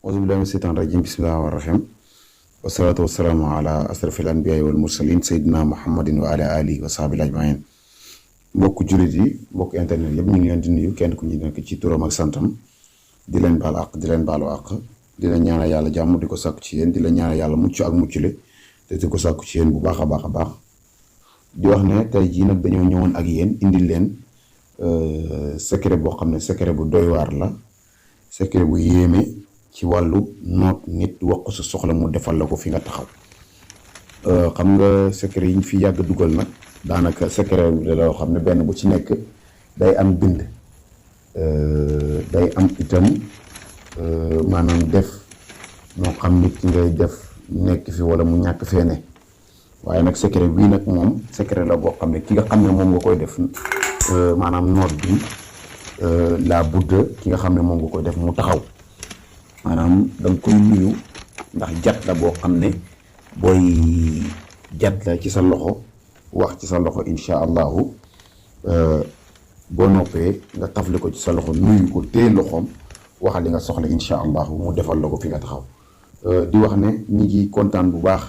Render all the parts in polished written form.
auzu billahi mina shaytaani rajim bismillahi rahmaani rahim wasalaatu wasalaamu ala asrafil anbiyaai wal mursalin sayyidina muhammadin wa ala alihi wa sahbihi ajmain mbokk jullit yi mbokk internet yëpp ñu ngi leen di nuyu kenn ku ñu nekk ci turam ak santam di leen baal àq di leen baalu àq di leen ñaanal yàlla jàmm di ko sàkku ci yéen di leen ñaanal yàlla mucc ak muccule te di ko sàkku ci yéen bu baax a baax a baax di wax ne tey jii nag dañoo ñëwoon ak yéen indil leen secret boo xam ne secret bu doy waar la secret bu yéeme ci wàllu noot nit wax ko sa soxla mu defal la ko fi nga taxaw xam nga secret yi ñu fi yàgg dugal nag daanaka secret bi loo xam ne benn bu ci nekk day am bind day am itam maanaam def moo xam nit ki ngay def nekk fi wala mu ñàkk fee ne waaye nag secret bii nag moom secret la boo xam ne ki nga xam ne moom nga koy def maanaam noot bi la budda ki nga xam ne moom nga koy def mu taxaw maanaam da nga koy nuyu ndax jat la boo xam ne booy jat la ci sa loxo wax ci sa loxo insha allahu boo noppee nga tafli ko ci sa loxo nuyu ko téye loxoom waxal li nga soxla insha allahu mu defal la ko fi nga taxaw di wax ne ñi ngi kontaan bu baax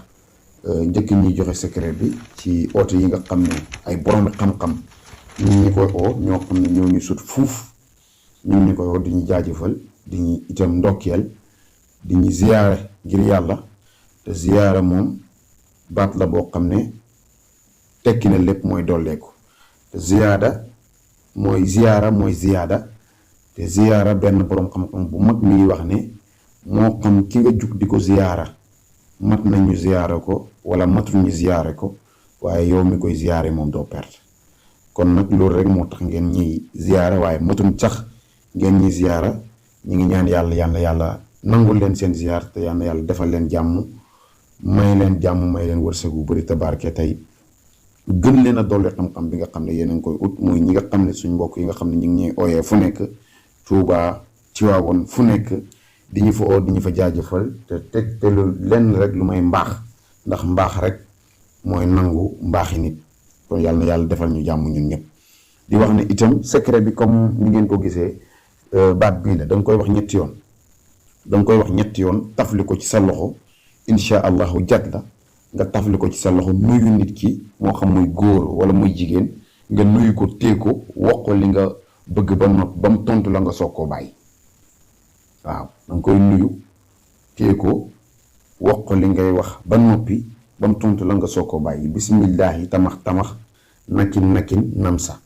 njëkk ñuy joxe secret bi ci oote yi nga xam ne ay borom xam-xam ñi koy oo ñoo xam ne ñoo ñu sut fuuf ñun ñi koy oo di ñu jaajëfal di ñu itam ndokkeel di ñu ziyaare ngir yàlla te ziyaara moom baat la boo xam ne tekki na lépp mooy dolleeku te ziyaara mooy ziyaada te ziyaara benn boroom xam-xam bu mag mi ngi wax ne moo xam ki nga jug di ko ziyaara mat nañu ziyaara ko wala matul ñu ziyaare ko waaye yow mi koy ziyaare moom doo perte kon nag loolu rek moo tax ngeen ñiy ziyaara waaye matum sax ngeen ñi ziyaara ñu ngi ñaan yàlla nangul leen seen ziyaar te yàlla defal leen jàmm may leen wërsëg bu bëri te barke tey gën leen a dolli xam-xam bi nga xam ne yéen a ngi koy ut muy ñi nga xam ne suñ mbokk yi nga xam ne ñu ngi ñuy ooyee fu nekk Tuubaa Tiwaawoon fu nekk di ñu fa oo di ñu fa jaajëfal te lu lenn rek lu may mbaax ndax mbaax rek mooy nangu mbaaxi nit kon yàlla defal ñu jàmm ñun ñëpp di wax ne itam secret bi comme ni ngeen ko gisee baat bii la da nga koy wax ñetti yoon tafli ko ci sa loxo insha allahu jat la nga tafli ko ci sa loxo nuyu nit ki moo xam muy góor wala muy jigéen nga nuyu ko téye ko wax ko li nga bëgg ba mu tontu la nga soog koo bàyyi waaw da nga koy nuyu téye ko wax ko li ngay wax ba noppi ba mu tontu la nga soog koo bàyyi bismillahi tamax nakin namsa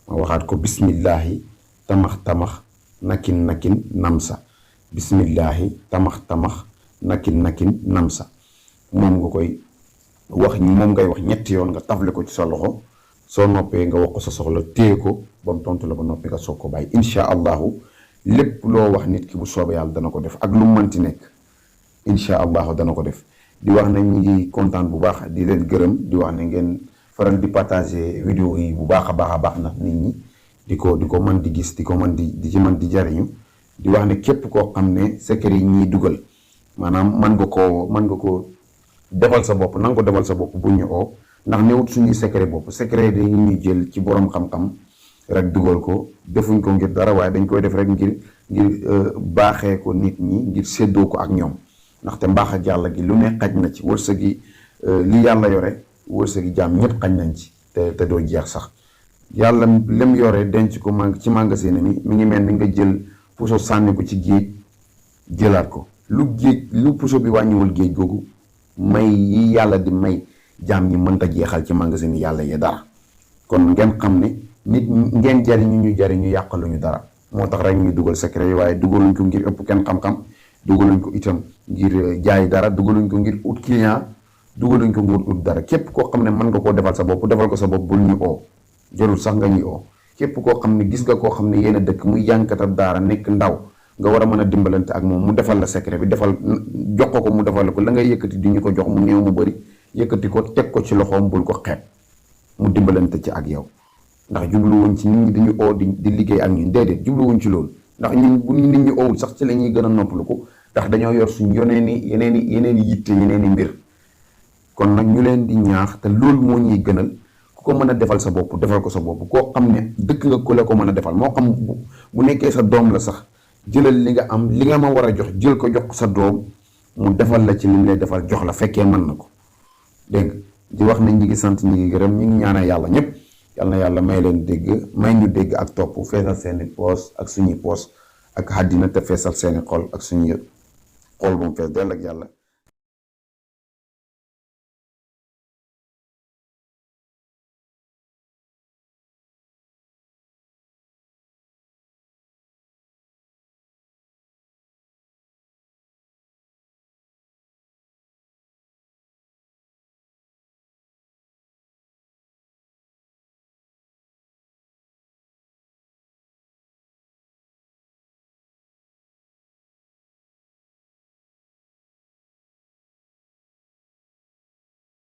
ma waxaat ko bismillahi tamax nakin namsa bismillahi tamax nakin namsa moom ngay wax ñetti yoon nga tafle ko ci sa loxo soo noppee nga wax ko sa soxla téye ko ba mu tontu la ba noppi nga soog ko bàyyi insha allahu lépp loo wax nit ki bu soobee yàlla dana ko def ak lu mu mënti nekk insha allahu dana ko def di wax ne ñu ngi kontaan bu baax di leen gërëm di wax ne ngeen faral di partager vidéo yi bu baax a baax ndax nit ñi di ko mën di gis di ko mën di ci mën di jariñu di wax ne képp koo xam ne secret yi ñuy dugal maanaam mën nga ko defal sa bopp na nga ko defal sa bopp bu ñu oo ndax newut suñuy secret bopp secret dañu ñuy jël ci borom xam-xam rek dugal ko defuñ ko ngir dara waaye dañ koy def rek ngir baaxee ko nit ñi ngir séddoo ko ak ñoom ndaxte mbaax ak yàlla gi lu ne xaj na ci wërsëg gi li yàlla yore wërsëg gi jaam ñëpp xaj nañ ci te doo jeex sax yàlla lem yore denc ko ci magasin mi ngi mel ni nga jël puso sànni ko ci géej jëlaat ko lu puso bi wàññiwul géej googu may yi yàlla di may jaam ñi mënta jeexal ci magasin yàlla yi dara kon ngeen xam ne nit ngeen jariñu yàqaluñu dara moo tax rek ñu dugal secret yi waaye dugaluñ ko ngir ëpp kenn xam-xam dugaluñ ko itam ngir jaay dara dugaluñ ko ngir ut client dugaluñ ko ngir ut dara képp koo xam ne mën nga koo defal sa bopp defal ko sa bopp bul ñu oo jarul sax nga ñuy oo képp koo xam ne gis nga koo xam ne yéen a dëkk muy jànkatab daara nekk ndaw nga war a mën a dimbalante ak moom mu defal la secret bi jox ko mu defal la ko la ngay yëkkati di ñu ko jox mu néew mu bëri yëkkati ko teg ko ci loxoom bul ko xeeb mu dimbalante ci ak yow ndax jubluwuñ ci nit ñi dañu oo di liggéey ak ñun déedéet jubluwuñ ci loolu ndax ñun bu nit ñi oowul sax ci la ñuy gën a noppalu ko ndax dañoo yor suñ yeneen i yitte yeneen i mbir kon nag ñu leen di ñaax te loolu moo ñuy gënal ku ko mën a defal sa bopp defal ko sa bopp koo xam ne dëkk nga ku la ko mën a defal moo xam bu nekkee sa doom la sax jëlal li nga am li nga ma war a jox jël ko jox sa doom mu defal la ci li mu lay defal jox la fekkee mën na ko dégg di wax nañ ñi ngi sant ñi ngi gërëm ñi ngi ñaanal yàlla ñëpp yal na yàlla may leen dégg may ñu dégg ak topp feesal seeni poos ak suñuy poos ak àddina te feesal seeni xol ak suñuy xol bu mu fees dell ak yàlla